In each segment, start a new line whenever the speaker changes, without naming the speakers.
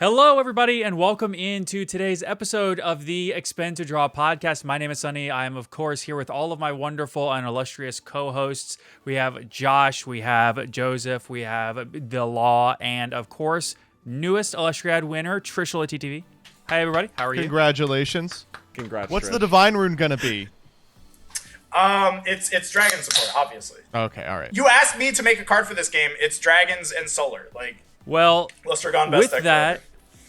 Hello, everybody, and welcome into today's episode of the Expend to Draw podcast. My name is Sunny. I am, of course, here with all of my wonderful and illustrious co-hosts. We have Josh, we have Joseph, we have The Law, and, of course, newest Illustriad winner, Trishula TTV. Hi, everybody. How are you?
Congratulations.
Congrats.
What's
Trish.
the divine rune gonna be?
It's dragon support, obviously.
Okay, all right.
You asked me to make a card for this game. It's dragons and solar.
Well,
Luster Gone best deck forever.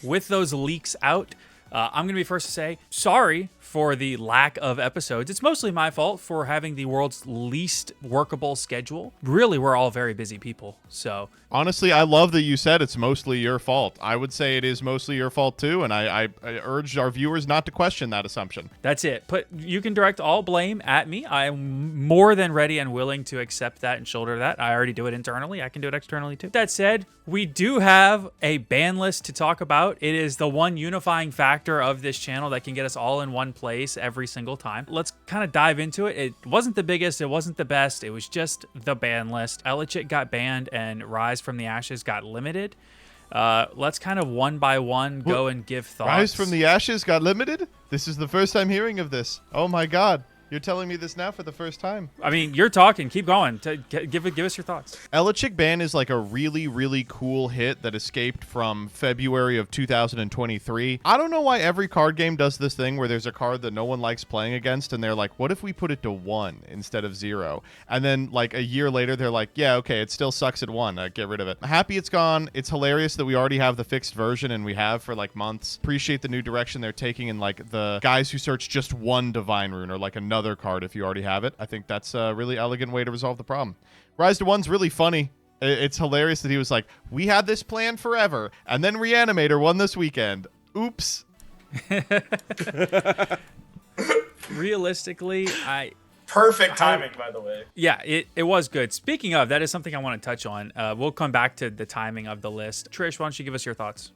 with those leaks out, I'm going to be first to say sorry for the lack of episodes. It's mostly my fault for having the world's least workable schedule. Really, we're all very busy people, so...
Honestly, I love that you said it's mostly your fault. I would say it is mostly your fault too, and I urge our viewers not to question that assumption.
That's it. You can direct all blame at me. I am more than ready and willing to accept that and shoulder that. I already do it internally. I can do it externally too. That said, we do have a ban list to talk about. It is the one unifying factor of this channel that can get us all in one place every single time. Let's kind of dive into it. It wasn't the biggest. It wasn't the best. It was just the ban list. Ellichit got banned and Rise from the Ashes got limited. Let's kind of one by one go and give thoughts.
Rise from the Ashes got limited? This is the first time hearing of this. Oh my god. You're telling me this now for the first time.
I mean, you're talking. Keep going. Give us your thoughts.
Ellichit Ban is like a really, really cool hit that escaped from February of 2023. I don't know why every card game does this thing where there's a card that no one likes playing against, and they're like, what if we put it to 1 instead of 0? And then, like, a year later, they're like, yeah, okay, it still sucks at 1. Get rid of it. I'm happy it's gone. It's hilarious that we already have the fixed version, and we have for, like, months. Appreciate the new direction they're taking, and, like, the guys who search just one Divine Rune or, like, another card if you already have it. I think that's a really elegant way to resolve the problem. Rise to 1's really funny. It's hilarious that he was like, we had this plan forever, and then Reanimator won this weekend. Oops.
Realistically,
Perfect timing, by the way.
Yeah, it was good. Speaking of, that is something I want to touch on. We'll come back to the timing of the list. Trish, why don't you give us your thoughts?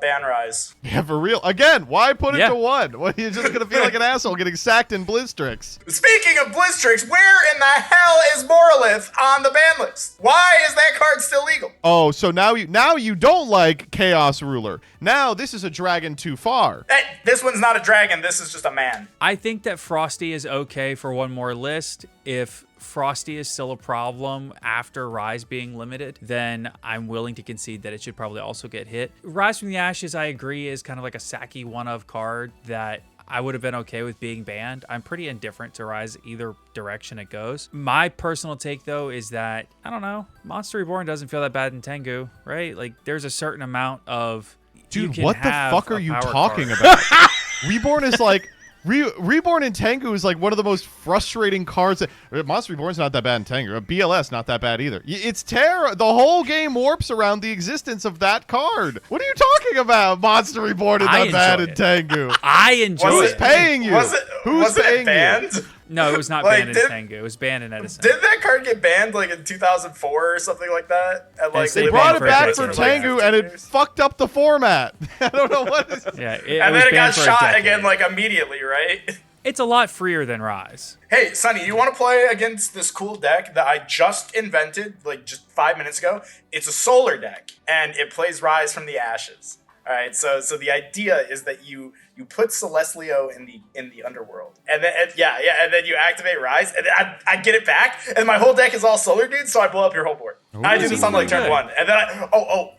Ban Rise.
Yeah, for real. Again, why put it
Yeah.
to 1? What, you're just going to feel like an asshole getting sacked in Blizzstrix.
Speaking of Blizzstrix, where in the hell is Morolith on the ban list? Why is that card still legal?
Oh, so now you don't like Chaos Ruler. Now this is a dragon too far.
Hey, this one's not a dragon. This is just a man.
I think that Frosty is okay for one more list. If Frosty is still a problem after Rise being limited, then I'm willing to concede that it should probably also get hit. Rise from the Ashes, I agree, is kind of like a sacky one-of card that I would have been okay with being banned. I'm pretty indifferent to Rise either direction it goes. My personal take, though, is that, I don't know, Monster Reborn doesn't feel that bad in Tengu, right? Like, there's a certain amount of...
Dude, what the fuck are you talking
card.
about? Reborn is like... Reborn in Tengu is like one of the most frustrating cards. Monster Reborn's not that bad in Tengu. BLS not that bad either. It's terror. The whole game warps around the existence of that card. What are you talking about? Monster Reborn is not bad in Tengu.
I enjoy
Who's
it.
paying you? Who's paying
banned?
you?
No, it was not
Like,
banned in Tengu. It was banned in Edison.
Did that card get banned like in 2004 or something like that? And, like,
They
They
banned
brought it
for
back
a
for
decade.
Tengu and it fucked up the format. I don't know what is...
Yeah,
And
was
then it got
banned for a
shot
decade.
again like immediately, right?
It's a lot freer than Rise.
Hey, Sonny, you want to play against this cool deck that I just invented, like just 5 minutes ago? It's a solar deck, and it plays Rise from the Ashes. All right, so the idea is that you put Celestlio in the underworld, and then and then you activate Rise, and then I get it back, and my whole deck is all solar, dude. So I blow up your whole board. I do this on like turn
good.
1, and then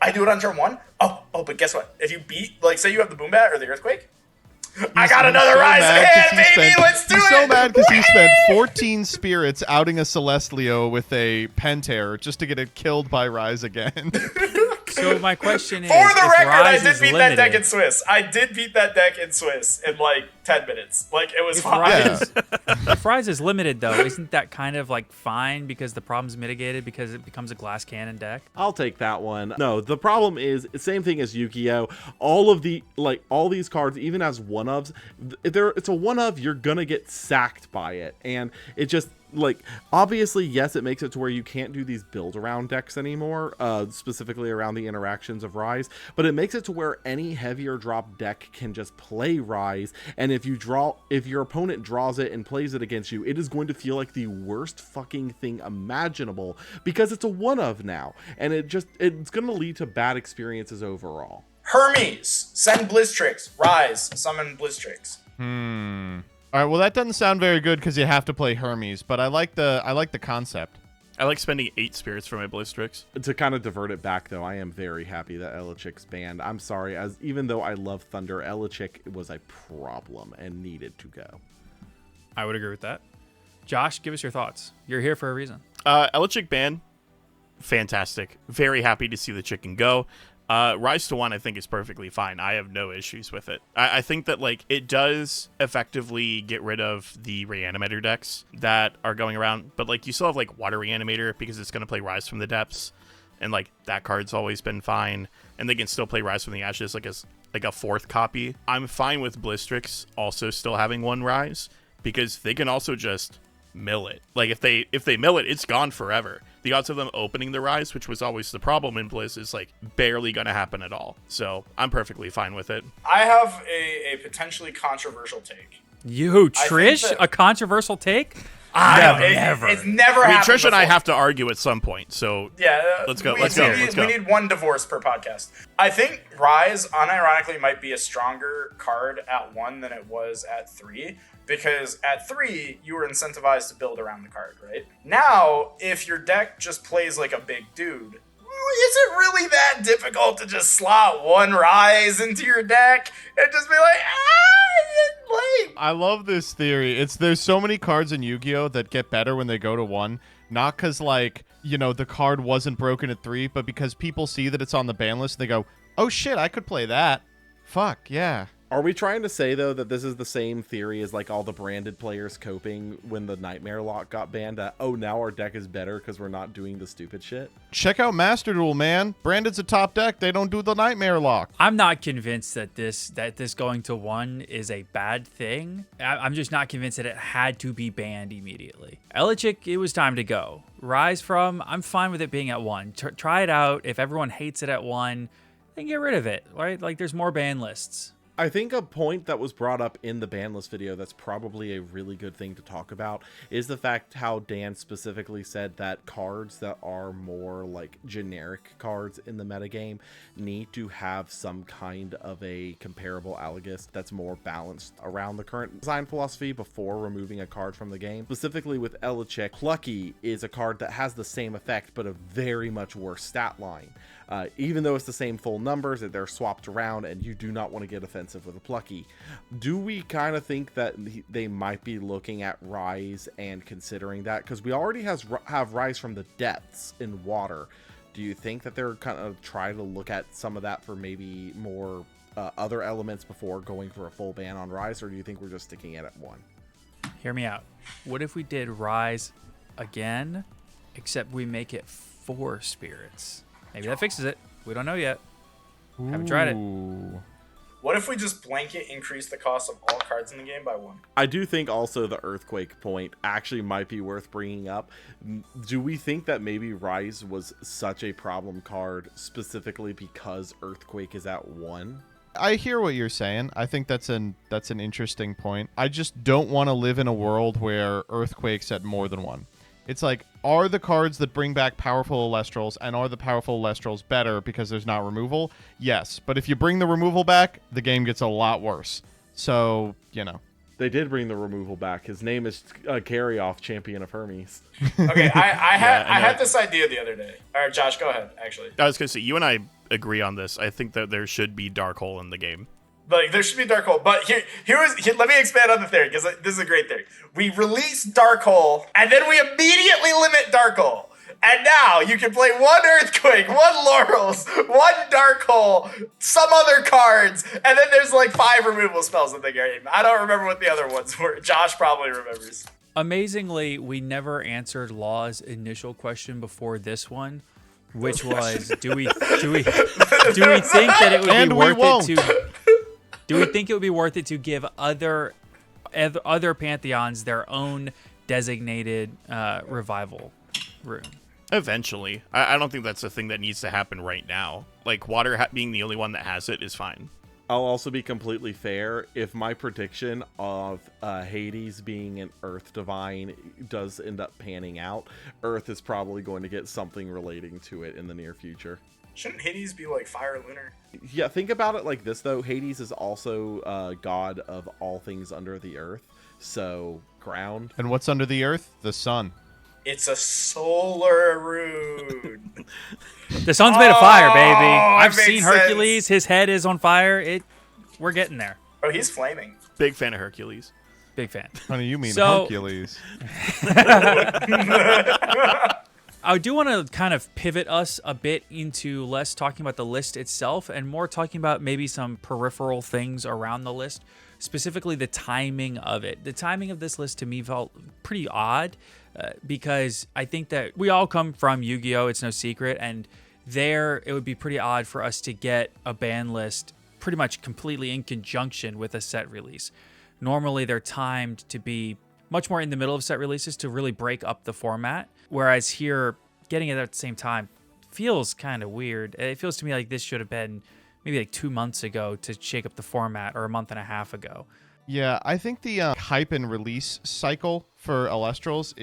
I do it on turn 1. But guess what? If you beat, like, say you have the Boom Bat or the Earthquake. I got another
so
Rise
mad
in
'cause
hand,
he
baby.
spent-
Let's do
he's
it.
so mad because he spent 14 spirits outing a Celestlio with a Pentear just to get it killed by Rise again.
So my question is,
For the
if
record, I
Rise
did
is
beat that deck
limited-
in Swiss. I did beat that deck in Swiss in like 10 minutes. Like, it was
If
fine.
Rise, if Rise is limited, though, isn't that kind of like fine because the problem's mitigated because it becomes a glass cannon deck?
I'll take that one. No, the problem is same thing as Yu-Gi-Oh. All these cards, even as one-ofs, if it's a one-of, you're gonna get sacked by it, and it just like, obviously, yes, it makes it to where you can't do these build around decks anymore, specifically around the interactions of Rise, but it makes it to where any heavier drop deck can just play Rise, and if your opponent draws it and plays it against you, it is going to feel like the worst fucking thing imaginable, because it's a one of now, and it's going to lead to bad experiences overall.
Hermes, send Blitztrix. Rise, summon Blitztrix.
All right, well that doesn't sound very good because you have to play Hermes, but I like the concept.
I like spending 8 spirits for my Blitztrix.
To kind of divert it back, though, I am very happy that Elichic's banned. I'm sorry, as even though I love Thunder, Elichic was a problem and needed to go.
I would agree with that. Josh, give us your thoughts. You're here for a reason.
Elichic ban, fantastic. Very happy to see the chicken go. Rise to 1, I think, is perfectly fine. I have no issues with it. I think that, like, it does effectively get rid of the Reanimator decks that are going around, but, like, you still have, like, Water Reanimator because it's going to play Rise from the Depths, and, like, that card's always been fine, and they can still play Rise from the Ashes, like, as, like, a 4th copy. I'm fine with Blitztrix also still having 1 Rise, because they can also just mill it. Like, if they mill it, it's gone forever. The odds of them opening the Rise, which was always the problem in Blizz, is like barely gonna happen at all. So I'm perfectly fine with it.
I have a potentially controversial take.
You, Trish,
that-
a controversial take?
Never.
It's never
I mean,
happened
Trish and I
before.
have to argue at some point. So
Yeah,
let's go.
We need one divorce per podcast. I think Rise, unironically, might be a stronger card at 1 than it was at 3. Because at 3, you were incentivized to build around the card, right? Now, if your deck just plays like a big dude, is it really that difficult to just slot 1 Rise into your deck and just be like, it's lame?
I love this theory. There's so many cards in Yu-Gi-Oh that get better when they go to 1, not because, like, you know, the card wasn't broken at 3, but because people see that it's on the ban list and they go, oh shit, I could play that. Fuck, yeah.
Are we trying to say, though, that this is the same theory as, like, all the branded players coping when the Nightmare Lock got banned? Oh, now our deck is better because we're not doing the stupid shit?
Check out Master Duel, man. Branded's a top deck. They don't do the Nightmare Lock.
I'm not convinced that this going to 1 is a bad thing. I'm just not convinced that it had to be banned immediately. Elichic, it was time to go. Rise from, I'm fine with it being at 1. Try it out. If everyone hates it at 1, then get rid of it, right? Like, there's more ban lists.
I think a point that was brought up in the ban list video that's probably a really good thing to talk about is the fact how Dan specifically said that cards that are more like generic cards in the metagame need to have some kind of a comparable Allegist that's more balanced around the current design philosophy before removing a card from the game. Specifically with Elichek, Plucky is a card that has the same effect but a very much worse stat line. Even though it's the same full numbers, that they're swapped around and you do not want to get offensive with a Plucky. Do we kind of think that they might be looking at Rise and considering that? Because we already have Rise from the Depths in Water. Do you think that they're kind of trying to look at some of that for maybe more other elements before going for a full ban on Rise? Or do you think we're just sticking it at 1?
Hear me out. What if we did Rise again, except we make it 4 spirits? Maybe that fixes it. We don't know yet. Haven't tried it.
Ooh.
What if we just blanket increase the cost of all cards in the game by 1?
I do think also the Earthquake point actually might be worth bringing up. Do we think that maybe Rise was such a problem card specifically because Earthquake is at 1?
I hear what you're saying. I think that's an interesting point. I just don't want to live in a world where Earthquake's at more than 1. It's like, are the cards that bring back powerful Alestrals and are the powerful Alestrals better because there's not removal? Yes. But if you bring the removal back, the game gets a lot worse. So, you know.
They did bring the removal back. His name is Carry-Off Champion of Hermes.
Okay, I
I know.
had this idea the other day. All right, Josh, go ahead, actually.
I was gonna say, you and I agree on this. I think that there should be Dark Hole in the game.
Like, there should be Dark Hole. But here, let me expand on the theory, because this is a great theory. We release Dark Hole, and then we immediately limit Dark Hole. And now you can play 1 Earthquake, 1 Laurels, 1 Dark Hole, some other cards, and then there's like 5 removal spells in the game. I don't remember what the other ones were. Josh probably remembers.
Amazingly, we never answered Law's initial question before this one, which was, do we think that it would
And
be
we
worth
won't.
it to? Do we think it would be worth it to give other pantheons their own designated revival room?
Eventually. I don't think that's a thing that needs to happen right now. Like, Water being the only one that has it is fine.
I'll also be completely fair. If my prediction of Hades being an Earth Divine does end up panning out, Earth is probably going to get something relating to it in the near future.
Shouldn't Hades be like fire lunar?
Yeah, think about it like this though. Hades is also god of all things under the earth, so ground.
And what's under the earth? The sun.
It's a solar rune.
The sun's made of fire, baby. I've
it makes
seen Hercules. His head is on fire. We're getting there.
Oh, he's flaming.
Big fan of Hercules.
Big fan.
Honey, you mean
So-
Hercules.
I do want to kind of pivot us a bit into less talking about the list itself and more talking about maybe some peripheral things around the list, specifically the timing of it. The timing of this list to me felt pretty odd because I think that we all come from Yu-Gi-Oh! It's no secret, and there it would be pretty odd for us to get a ban list pretty much completely in conjunction with a set release. Normally, they're timed to be much more in the middle of set releases to really break up the format. Whereas here, getting it at the same time feels kind of weird. It feels to me like this should have been maybe like 2 months ago to shake up the format, or a month and a half ago.
Yeah, I think the hype and release cycle for Alestrals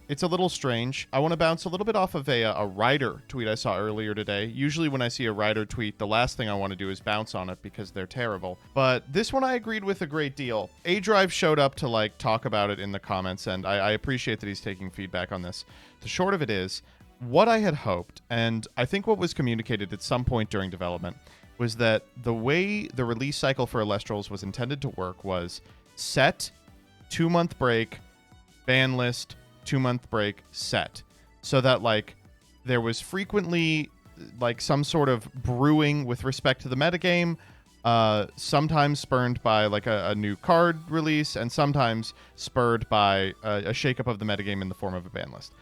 it's a little strange. I want to bounce a little bit off of a Rider tweet I saw earlier today. Usually when I see a Rider tweet, the last thing I want to do is bounce on it because they're terrible. But this one I agreed with a great deal. A-Drive showed up to like talk about it in the comments, and I appreciate that he's taking feedback on this. The short of it is, what I had hoped, and I think what was communicated at some point during development, was that the way the release cycle for Alestrals was intended to work was set, 2-month break, ban list, 2-month break, set. So that, like, there was frequently, like, some sort of brewing with respect to the metagame, sometimes spurned by, like, a new card release, and sometimes spurred by a shakeup of the metagame in the form of a ban list.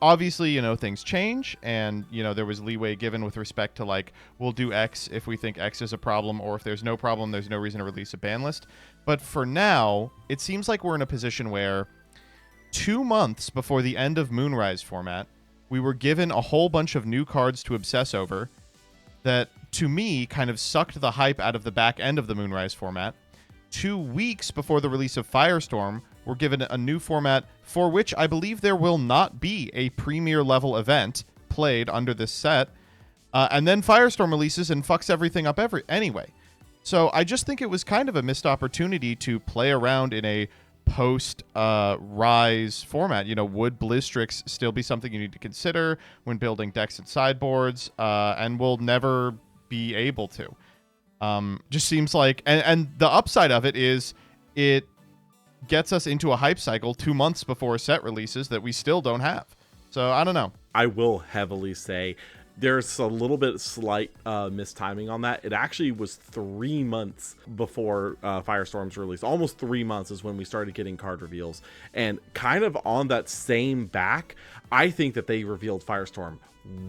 Obviously, you know, things change, and, you know, there was leeway given with respect to, like, we'll do X if we think X is a problem, or if there's no problem, there's no reason to release a ban list. But for now, it seems like we're in a position where 2 months before the end of Moonrise format, we were given a whole bunch of new cards to obsess over that, to me, kind of sucked the hype out of the back end of the Moonrise format. 2 weeks before the release of Firestorm, we're given a new format for which I believe there will not be a premier level event played under this set. And then Firestorm releases and fucks everything up anyway. So I just think it was kind of a missed opportunity to play around in a post-Rise format. You know, would Blizzstrix still be something you need to consider when building decks and sideboards? And will never be able to. Just seems like... And the upside of it is it gets us into a hype cycle 2 months before set releases that we still don't have. So I don't know.
I will heavily say there's a little bit slight mistiming on that. It actually was 3 months before Firestorm's release. Almost 3 months is when we started getting card reveals. And kind of on that same back, I think that they revealed Firestorm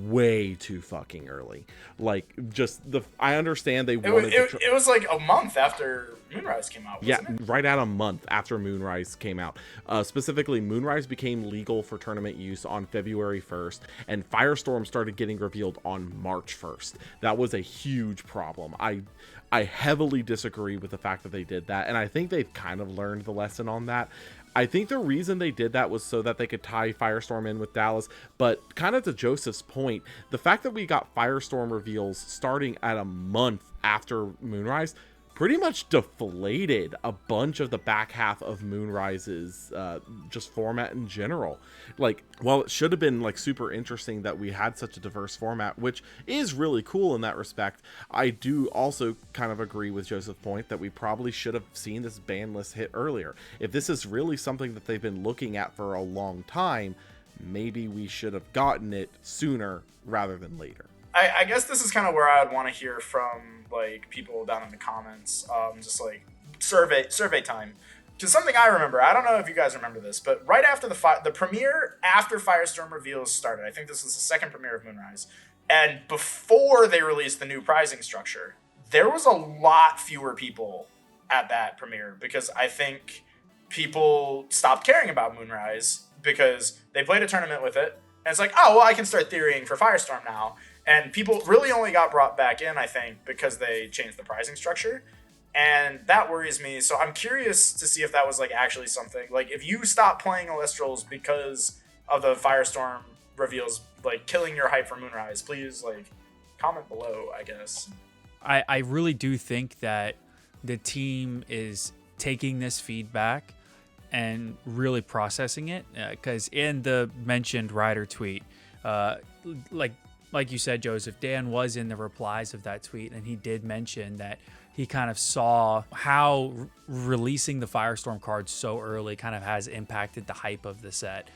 way too fucking early. Like, just I understand they wanted
it was like a month after Moonrise came out, wasn't it?
Right at a month after Moonrise came out. Specifically, Moonrise became legal for tournament use on February 1st, and Firestorm started getting revealed on March 1st. That was a huge problem. I heavily disagree with the fact that they did that, and I think they've kind of learned the lesson on that. I think the reason they did that was so that they could tie Firestorm in with Dallas, but kind of to Joseph's point, the fact that we got Firestorm reveals starting at a month after Moonrise pretty much deflated a bunch of the back half of Moonrise's just format in general. Like, while it should have been like super interesting that we had such a diverse format, which is really cool in that respect, I do also kind of agree with Joseph's point that we probably should have seen this ban list hit earlier. If this is really something that they've been looking at for a long time, maybe we should have gotten it sooner rather than later.
I guess this is kind of where I would want to hear from like people down in the comments, just like survey time. Because something I remember, I don't know if you guys remember this, but right after the premiere, after Firestorm reveals started, I think this was the second premiere of Moonrise, and before they released the new pricing structure, there was a lot fewer people at that premiere because I think people stopped caring about Moonrise because they played a tournament with it, and it's like, oh, well, I can start theorying for Firestorm now. And people really only got brought back in, I think, because they changed the pricing structure. And that worries me. So I'm curious to see if that was like actually something. Like, if you stop playing Alestrals because of the Firestorm reveals, like killing your hype for Moonrise, please like comment below, I guess.
I really do think that the team is taking this feedback and really processing it, because in the mentioned Ryder tweet, like you said, Joseph, Dan was in the replies of that tweet, and he did mention that he kind of saw how releasing the Firestorm cards so early kind of has impacted the hype of the set.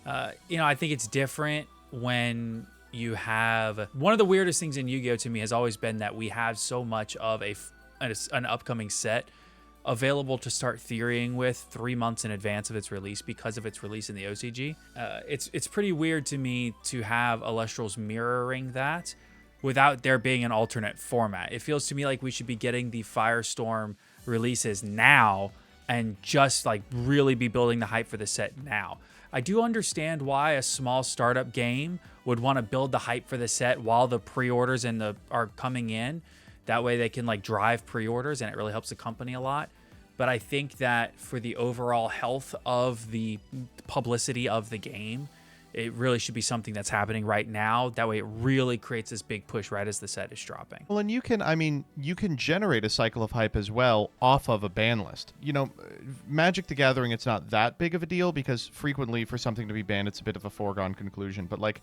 I think it's different when you have... One of the weirdest things in Yu-Gi-Oh! To me has always been that we have so much of an upcoming set available to start theorying with 3 months in advance of its release because of its release in the OCG. It's pretty weird to me to have Alestrals mirroring that without there being an alternate format. It feels to me like we should be getting the Firestorm releases now and just like really be building the hype for the set now. I do understand why a small startup game would want to build the hype for the set while the pre-orders are coming in. That way they can like drive pre-orders and it really helps the company a lot. But I think that for the overall health of the publicity of the game, it really should be something that's happening right now. That way it really creates this big push right as the set is dropping.
Well, and you can generate a cycle of hype as well off of a ban list. Magic the Gathering, it's not that big of a deal because frequently for something to be banned, it's a bit of a foregone conclusion. But like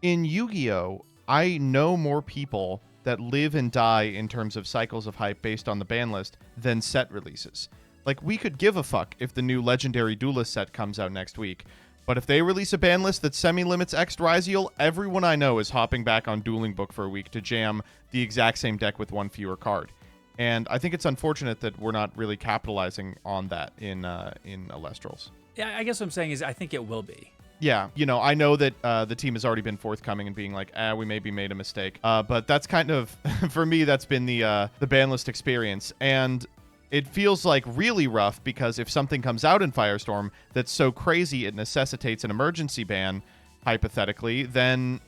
in Yu-Gi-Oh, I know more people that live and die in terms of cycles of hype based on the ban list than set releases. Like, we could give a fuck if the new Legendary Duelist set comes out next week, but if they release a ban list that semi-limits X Dryziel, everyone I know is hopping back on Dueling Book for a week to jam the exact same deck with one fewer card. And I think it's unfortunate that we're not really capitalizing on that in Alestrals.
Yeah, I guess what I'm saying is I think it will be.
Yeah, I know that the team has already been forthcoming and being like, we maybe made a mistake. But that's kind of, for me, that's been the ban list experience. And it feels like really rough because if something comes out in Firestorm that's so crazy it necessitates an emergency ban, hypothetically, then,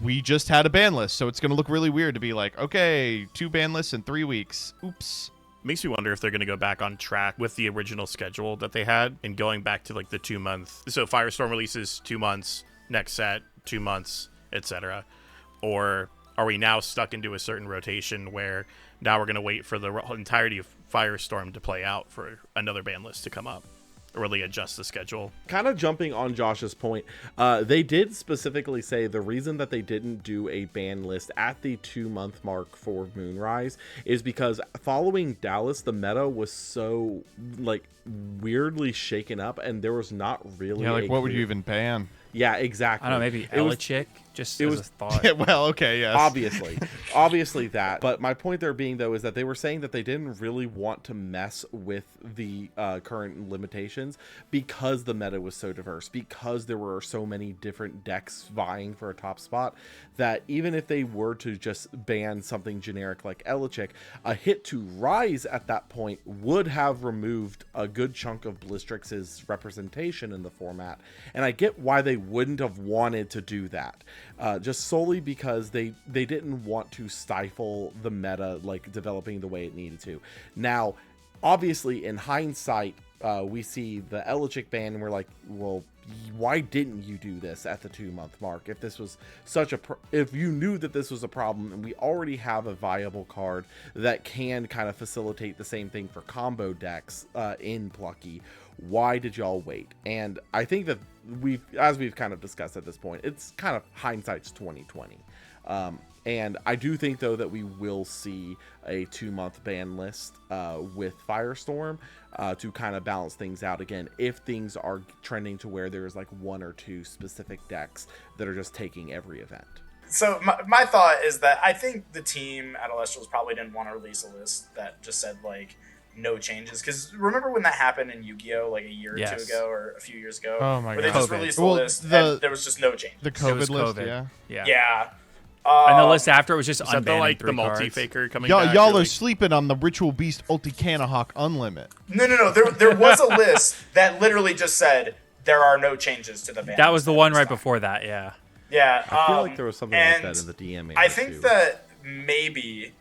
we just had a ban list. So it's going to look really weird to be like, okay, 2 ban lists in 3 weeks. Oops.
Makes me wonder if they're going to go back on track with the original schedule that they had and going back to like the 2 month. So Firestorm releases 2 months, next set, 2 months, etc. Or are we now stuck into a certain rotation where now we're going to wait for the entirety of Firestorm to play out for another ban list to come up? Or really adjust the schedule.
Kind of jumping on Josh's point, they did specifically say the reason that they didn't do a ban list at the 2 month mark for Moonrise is because following Dallas, the meta was so like weirdly shaken up and there was not really
what would you even ban?
Yeah, exactly.
I don't know, maybe Elichick, just as a thought.
Yeah, well, okay, yes.
Obviously that. But my point there being, though, is that they were saying that they didn't really want to mess with the current limitations because the meta was so diverse, because there were so many different decks vying for a top spot, that even if they were to just ban something generic like Elichick, a hit to Rise at that point would have removed a good chunk of Blistrix's representation in the format. And I get why they wouldn't have wanted to do that, just solely because they didn't want to stifle the meta like developing the way it needed to. Now, obviously, in hindsight, we see the Elichick ban and we're like, well, why didn't you do this at the 2 month mark if this was if you knew that this was a problem and we already have a viable card that can kind of facilitate the same thing for combo decks in Plucky? Why did y'all wait? And I think that as we've kind of discussed at this point, it's kind of hindsight's 2020. And I do think, though, that we will see a 2 month ban list with Firestorm to kind of balance things out again if things are trending to where there's like 1 or 2 specific decks that are just taking every event.
So my thought is that I think the team at Alestrals probably didn't want to release a list that just said like no changes, because remember when that happened in Yu-Gi-Oh like a year or 2 ago or a few years ago?
Oh my
where
god!
They just released a list and there was just no changes.
The COVID list,
COVID.
Yeah.
And the list after it was just
Is that
unbanning
the
3 cards.
multi-faker coming back?
Y'all are sleeping on the Ritual Beast Ulti Canahawk Unlimit.
No. There was a list that literally just said there are no changes to the ban.
That was the one right before that, yeah.
Yeah.
I feel like there was something like that in the DMA.
I think that maybe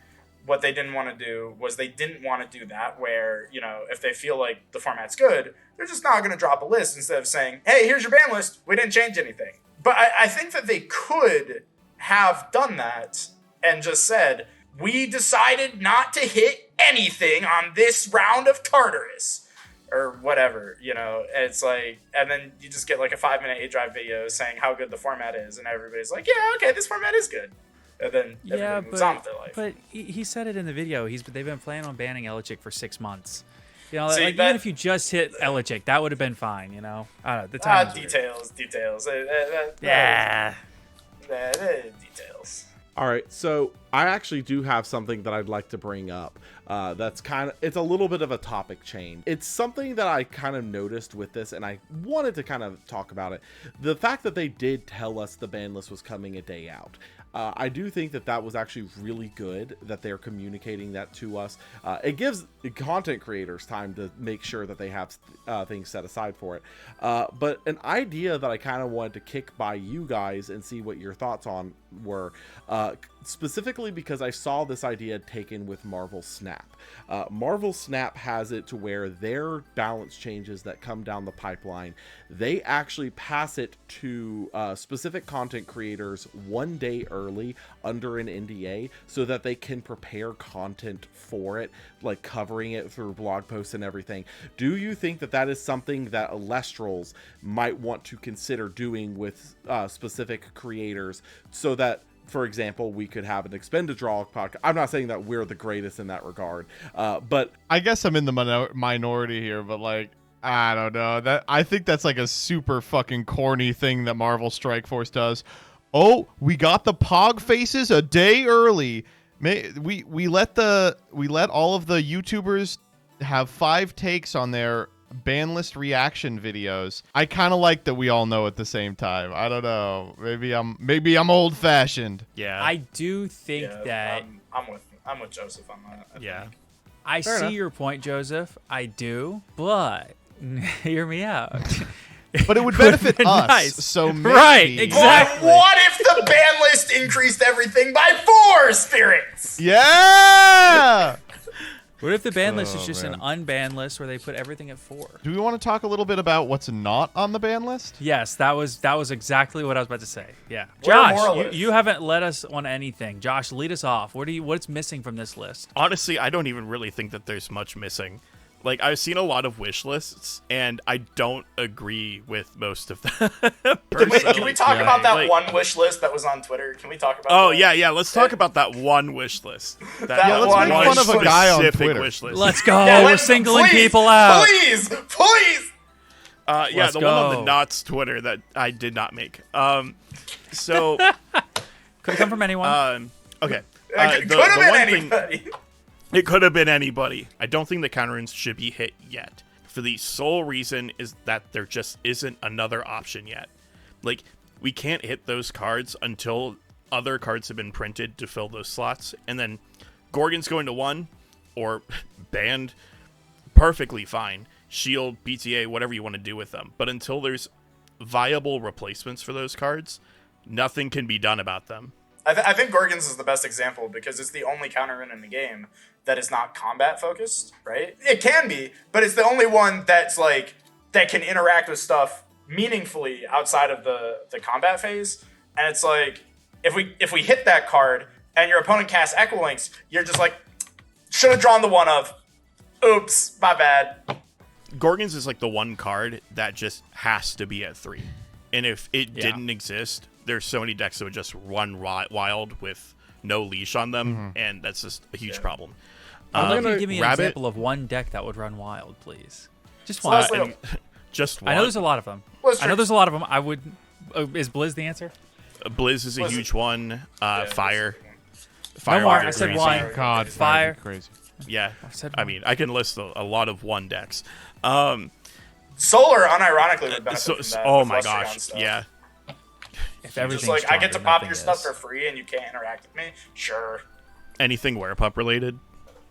what they didn't want to do was they didn't want to do that where, if they feel like the format's good, they're just not going to drop a list instead of saying, hey, here's your ban list. We didn't change anything. But I think that they could have done that and just said, we decided not to hit anything on this round of Tartarus or whatever, you know. It's like, and then you just get like a 5-minute A-Drive video saying how good the format is, and everybody's like, yeah, okay, this format is good. And then everybody moves on with their life.
But he said it in the video. They've been planning on banning Elichic for 6 months. You know,
See,
like even if you just hit Elichic, that would have been fine. You know, I don't know. The time
details.
Yeah.
Details.
All right, so I actually do have something that I'd like to bring up. That's it's a little bit of a topic change. It's something that I kind of noticed with this, and I wanted to kind of talk about it. The fact that they did tell us the ban list was coming a day out. I do think that was actually really good that they're communicating that to us. It gives content creators time to make sure that they have things set aside for it. But an idea that I kind of wanted to kick by you guys and see what your thoughts on were, specifically because I saw this idea taken with Marvel Snap. Marvel Snap has it to where their balance changes that come down the pipeline, they actually pass it to specific content creators 1 day early under an NDA so that they can prepare content for it, like covering it through blog posts and everything. Do you think that is something that Alestrals might want to consider doing with specific creators so that, for example, we could have an Expend Draw podcast? I'm not saying that we're the greatest in that regard, but
I guess I'm in the minority here, but like, I don't know. I think that's like a super fucking corny thing that Marvel Strike Force does. Oh, we got the Pog faces a day early. We let all of the YouTubers have 5 takes on their ban list reaction videos. I kind of like that we all know at the same time. I don't know. Maybe I'm old fashioned.
Yeah.
I do think that
I'm with Joseph on that.
I see your point, Joseph. I do, but hear me out.
But it would benefit us.
Nice.
So maybe,
right, exactly.
What if the ban list increased everything by 4 spirits?
Yeah.
What if the ban list is just an unban list where they put everything at 4?
Do we want to talk a little bit about what's not on the ban list?
Yes, that was exactly what I was about to say. Yeah,
We're
Josh,
moralists.
you haven't led us on anything. Josh, lead us off. What's missing from this list?
Honestly, I don't even really think that there's much missing. Like, I've seen a lot of wish lists, and I don't agree with most of them.
Can we talk about that one wish list that was on Twitter? Can we talk about that?
Yeah. Let's talk about that one wish list.
Let's
make fun of a guy on
specific
Twitter.
wish list.
Let's go.
Yeah,
We're singling people out.
Please.
The
go.
one on the Knots Twitter that I did not make. So
Could come from anyone.
okay.
It could have been anybody.
It could have been anybody. I don't think the counter-ins should be hit yet. For the sole reason is that there just isn't another option yet. Like, we can't hit those cards until other cards have been printed to fill those slots. And then Gorgon's going to 1 or banned, perfectly fine. Shield, BTA, whatever you want to do with them. But until there's viable replacements for those cards, nothing can be done about them.
I think Gorgon's is the best example because it's the only counter in the game that is not combat focused, right? It can be, but it's the only one that's like that can interact with stuff meaningfully outside of the combat phase. And it's like if we hit that card and your opponent casts Echo Links, you're just like, should have drawn the 1 of. Oops, my bad.
Gorgon's is like the one card that just has to be at 3. And if it didn't exist, there's so many decks that would just run wild with no leash on them, and that's just a huge problem.
I'd like you to give me an
Rabbit-
example of one deck that would run wild, please. Just
So
one.
Leslie,
Just one.
I know there's a lot of them.
What's
I know
your-
there's a lot of them. I would. Is Blizz the answer?
Blizz is a huge one. Fire.
No
Fire.
more.
is
I said
crazy.
one.
God,
Fire.
crazy.
Yeah.
said
I
one.
mean, I can list a lot of 1 decks.
Solar unironically would benefit from that.
Oh
with
my
Lustragon
gosh.
stuff.
Yeah.
If
Just
everything's
like I get to
stronger,
pop
nothing
your stuff
is.
for free and you can't interact with me. Sure.
Anything Werepup related.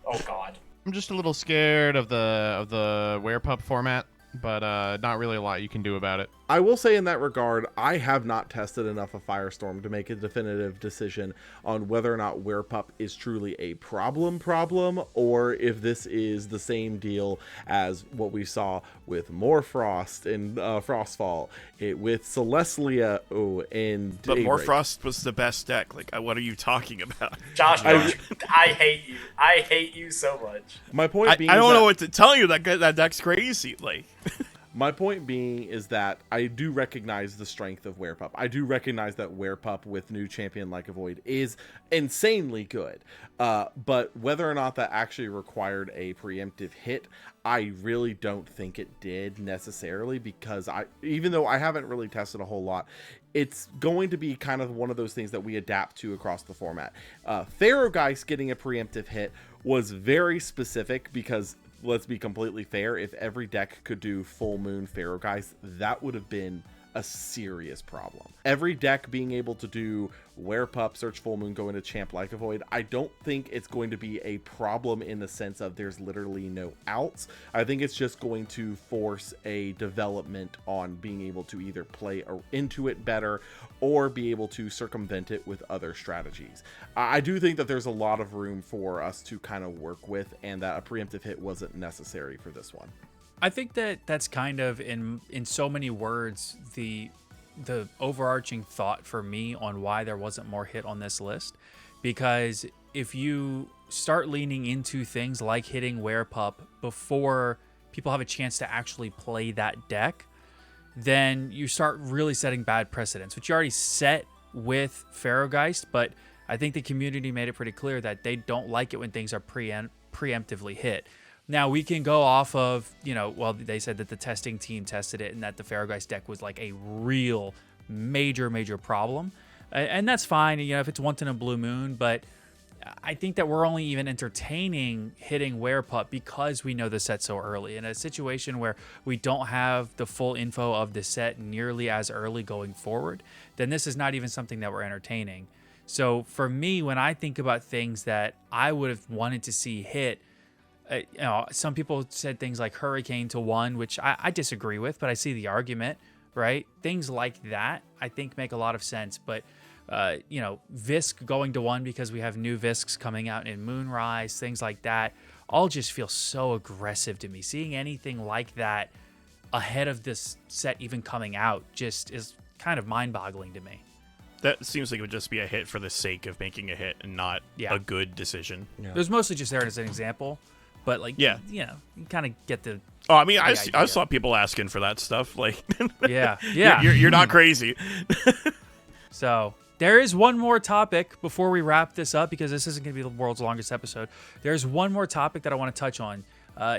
Oh God.
I'm just a little scared of the Werepup format. but not really a lot you can do about it.
I will say in that regard, I have not tested enough of Firestorm to make a definitive decision on whether or not Werepup is truly a problem, or if this is the same deal as what we saw with Morfrost and Frostfall, with Celestia and
But
Daybreak.
Morfrost was the best deck. Like, what are you talking about?
Josh, I hate you. I hate you so much.
My point
I
being,
don't know what to tell you. That deck's crazy. Like,
my point being is that I do recognize the strength of Werepup. I do recognize that Werepup with new champion like a Void is insanely good. But whether or not that actually required a preemptive hit, I really don't think it did necessarily, because even though I haven't really tested a whole lot, it's going to be kind of one of those things that we adapt to across the format. Therogeist getting a preemptive hit was very specific because, let's be completely fair, if every deck could do Full Moon Therogeist, that would have been a serious problem. Every deck being able to do Werepup, Search Full Moon, go into Champ Like a Void, I don't think it's going to be a problem in the sense of there's literally no outs. I think it's just going to force a development on being able to either play into it better or be able to circumvent it with other strategies. I do think that there's a lot of room for us to kind of work with, and that a preemptive hit wasn't necessary for this one.
I think that's kind of in so many words the overarching thought for me on why there wasn't more hit on this list, because if you start leaning into things like hitting Werepup before people have a chance to actually play that deck, then you start really setting bad precedents, which you already set with Therogeist, but I think the community made it pretty clear that they don't like it when things are preemptively hit. Now, we can go off of, they said that the testing team tested it and that the Therogeist deck was like a real major problem. And that's fine, if it's once in a blue moon, but I think that we're only even entertaining hitting Werepup because we know the set so early. In a situation where we don't have the full info of the set nearly as early going forward, then this is not even something that we're entertaining. So for me, when I think about things that I would have wanted to see hit, some people said things like Hurricane to 1, which I disagree with, but I see the argument, right? Things like that I think make a lot of sense. But Visk going to 1 because we have new Visks coming out in Moonrise, things like that, all just feel so aggressive to me. Seeing anything like that ahead of this set even coming out just is kind of mind-boggling to me.
that seems like it would just be a hit for the sake of making a hit and not a good decision.
Yeah. It was mostly just there as an example. But, you kind of get the...
Oh, I mean, I saw people asking for that stuff. Like,
yeah.
You're not crazy.
So, there is one more topic before we wrap this up, because this isn't going to be the world's longest episode. There's one more topic that I want to touch on.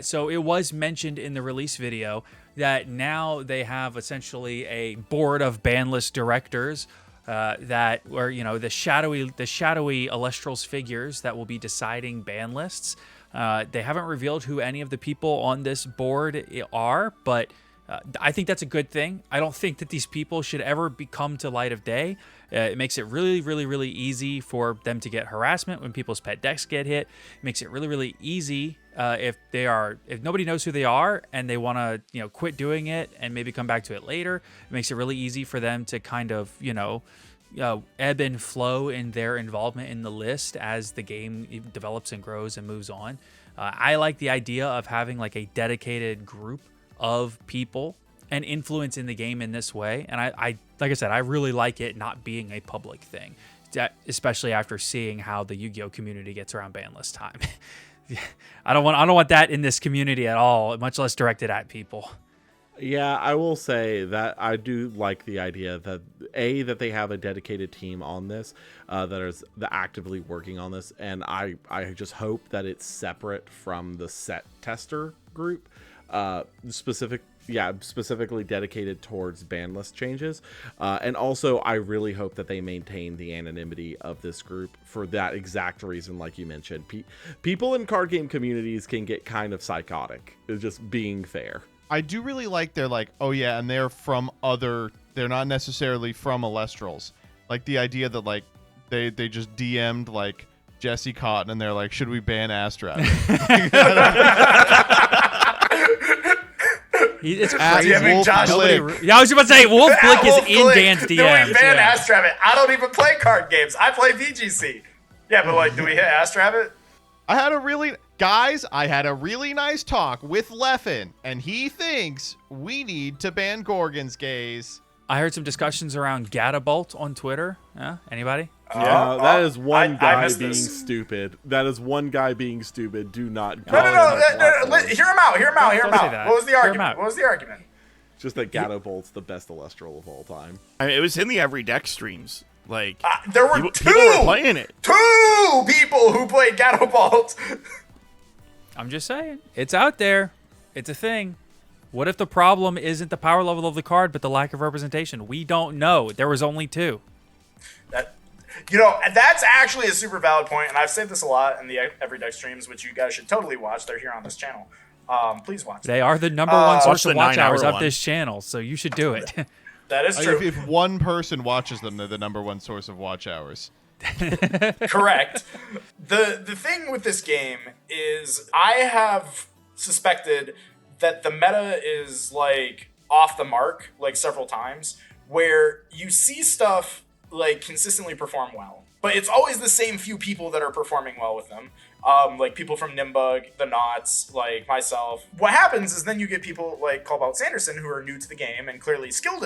So, it was mentioned in the release video that now they have essentially a board of ban list directors that are, the shadowy Elestrals figures that will be deciding ban lists. They haven't revealed who any of the people on this board are, but I think that's a good thing. I don't think that these people should ever come to light of day. It makes it really, really, really easy for them to get harassment when people's pet decks get hit. It makes it really, really easy if nobody knows who they are and they want to, quit doing it and maybe come back to it later. It makes it really easy for them to kind of, ebb and flow in their involvement in the list as the game develops and grows and moves on. I like the idea of having like a dedicated group of people and influence in the game in this way. And I like I said, I really like it not being a public thing, especially after seeing how the Yu-Gi-Oh community gets around ban list time. I don't want that in this community at all, much less directed at people.
Yeah, I will say that I do like the idea that that they have a dedicated team on this that is actively working on this, and I just hope that it's separate from the set tester group, specifically dedicated towards ban list changes, and also I really hope that they maintain the anonymity of this group for that exact reason, like you mentioned. People in card game communities can get kind of psychotic, just being fair.
I do really like they're like, oh yeah, and they're not necessarily from Elestrals. Like the idea that like they just DM'd like Jesse Cotton and they're like, should we ban Astra?
It's
At
crazy.
Wolf
Josh
Blick.
Yeah, I was about to say Wolf Blick is
Wolf
in
Blick.
Dan's
Do we
DMs.
ban
Yeah.
Ask Rabbit? I don't even play card games. I play VGC. Yeah, but like, do we hit Ask Rabbit?
I had a really nice talk with Leffen, and he thinks we need to ban Gorgon's gaze.
I heard some discussions around Gatabolt on Twitter. Anybody?
Yeah, that is one
I
guy
missed
being
this.
stupid. That is one guy being stupid. Do not.
No,
call
no,
him
no.
on that platform.
Hear him out. Hear him out. Hear him
Don't say
out.
that.
What was the
Hear him
argument?
out.
What was the argument?
Just that Gatobolt's the best Celestial of all time.
I mean, it was in the every deck streams. Like
There were
people were
two
playing it.
people who played Gato Bolt.
I'm just saying. It's out there. It's a thing. What if the problem isn't the power level of the card, but the lack of representation? We don't know. There was only two.
That's actually a super valid point, and I've said this a lot in the Every Deck streams, which you guys should totally watch. They're here on this channel. Please watch.
They are the number one source
Watch
of
the
watch
9 hour
hours of
one.
this channel, so you should do it.
That is true.
If one person watches them, they're the number one source of watch hours.
Correct. The thing with this game is I have suspected that the meta is like off the mark like several times, where you see stuff like consistently perform well, but it's always the same few people that are performing well with them. Like people from Nimbug, the Knots, like myself. What happens is then you get people like Cobalt Sanderson who are new to the game and clearly skilled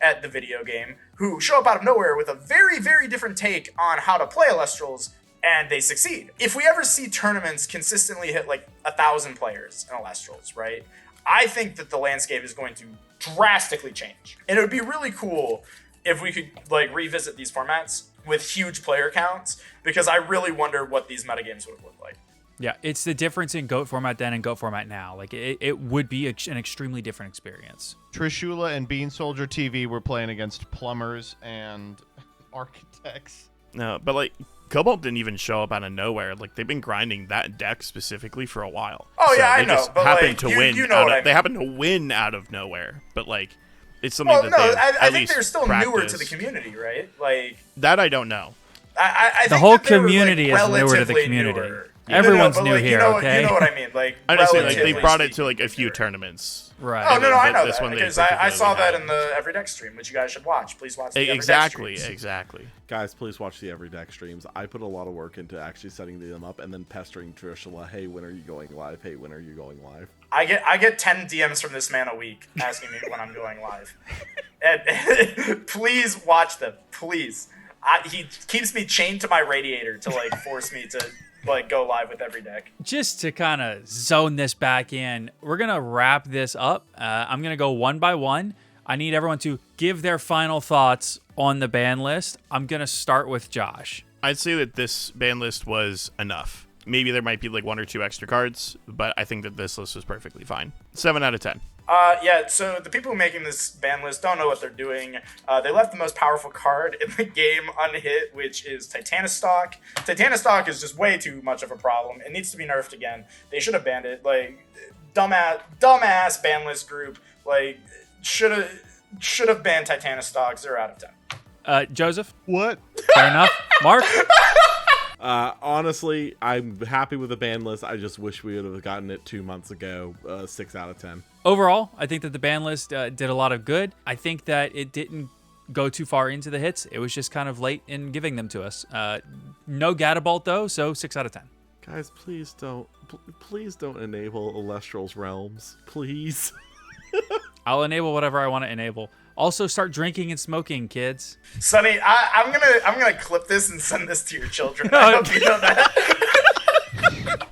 at the video game, who show up out of nowhere with a very, very different take on how to play Alestrals, and they succeed. If we ever see tournaments consistently hit like 1,000 players in Alestrals, right? I think that the landscape is going to drastically change. And it would be really cool if we could like revisit these formats with huge player counts, because I really wonder what these metagames would have looked like.
Yeah, it's the difference in GOAT format then and GOAT format now. Like, it would be an extremely different experience.
Trishula and Bean Soldier TV were playing against plumbers and architects.
No, but like Cobalt didn't even show up out of nowhere. Like they've been grinding that deck specifically for a while.
Oh, yeah, I
they
know,
just
but,
happened
like,
to
you-
win.
you know what I mean.
They happened to win out of nowhere. But like, it's something
Well,
that
no,
they
I
at
think
least
they're still newer to
practiced.
the community, right? Like,
That I don't know.
I think
The whole
that they were, like,
community is newer to the
relatively
community.
newer.
Everyone's
but,
new
like,
here, okay?
You know what I mean? Like,
I understand. Like they
relatively
brought it to
speaking,
like a few
newer.
tournaments.
Right.
Oh, no, I know
This
that,
one they
because I saw
particularly
that
had.
in the Every Deck stream, which you guys should watch. Please watch the Every Deck
Exactly.
streams.
Exactly.
Guys, please watch the Every Deck streams. I put a lot of work into actually setting them up and then pestering Trishula. Hey, when are you going live? Hey, when are you going live?
I get 10 DMs from this man a week asking me when I'm going live. And please watch them, please. He keeps me chained to my radiator to like force me to like go live with Every Deck.
Just to kind of zone this back in, we're going to wrap this up. I'm going to go one by one. I need everyone to give their final thoughts on the ban list. I'm going to start with Josh.
I'd say that this ban list was enough. Maybe there might be like 1 or 2 extra cards, but I think that this list was perfectly fine. 7 out of 10.
Yeah, so the people making this ban list don't know what they're doing. They left the most powerful card in the game unhit, which is Titanostock. Titanostock is just way too much of a problem. It needs to be nerfed again. They should have banned it. Like, dumbass ban list group. Like, should have banned Titanostock. 0 out of 10.
Joseph,
What?
fair enough. Mark?
Honestly, I'm happy with the ban list. I just wish we would have gotten it 2 months ago. 6 out of 10.
Overall, I think that the ban list did a lot of good. I think that it didn't go too far into the hits. It was just kind of late in giving them to us. No Gatabolt, though, so 6 out of 10.
Guys, please don't enable Alestral's Realms. Please.
I'll enable whatever I want to enable. Also, start drinking and smoking, kids.
Sonny, I'm gonna clip this and send this to your children. I hope you know that.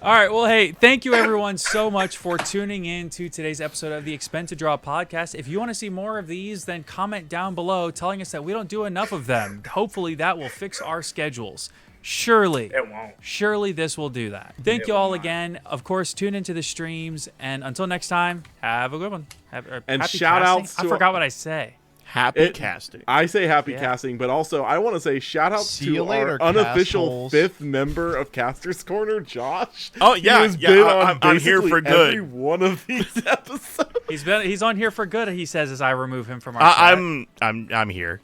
All right. Well, hey, thank you everyone so much for tuning in to today's episode of the Expend to Draw podcast. If you want to see more of these, then comment down below telling us that we don't do enough of them. Hopefully that will fix our schedules. Surely.
It won't.
Surely this will do that. Thank
It
you
will
all
not.
again. Of course, tune into the streams. And until next time, have a good one.
And
happy
shout
casting?
outs
I
to-
forgot what I say.
Happy casting.
I say happy
Yeah.
casting, but also I want to say shout out
See you
to
later,
our unofficial
Castholes.
5th member of Caster's Corner, Josh.
Oh,
He
yeah,
has
yeah,
been on
I'm here
basically
for good.
every one of these episodes.
He's on here for good, he says, as I remove him from our chat.
I'm here.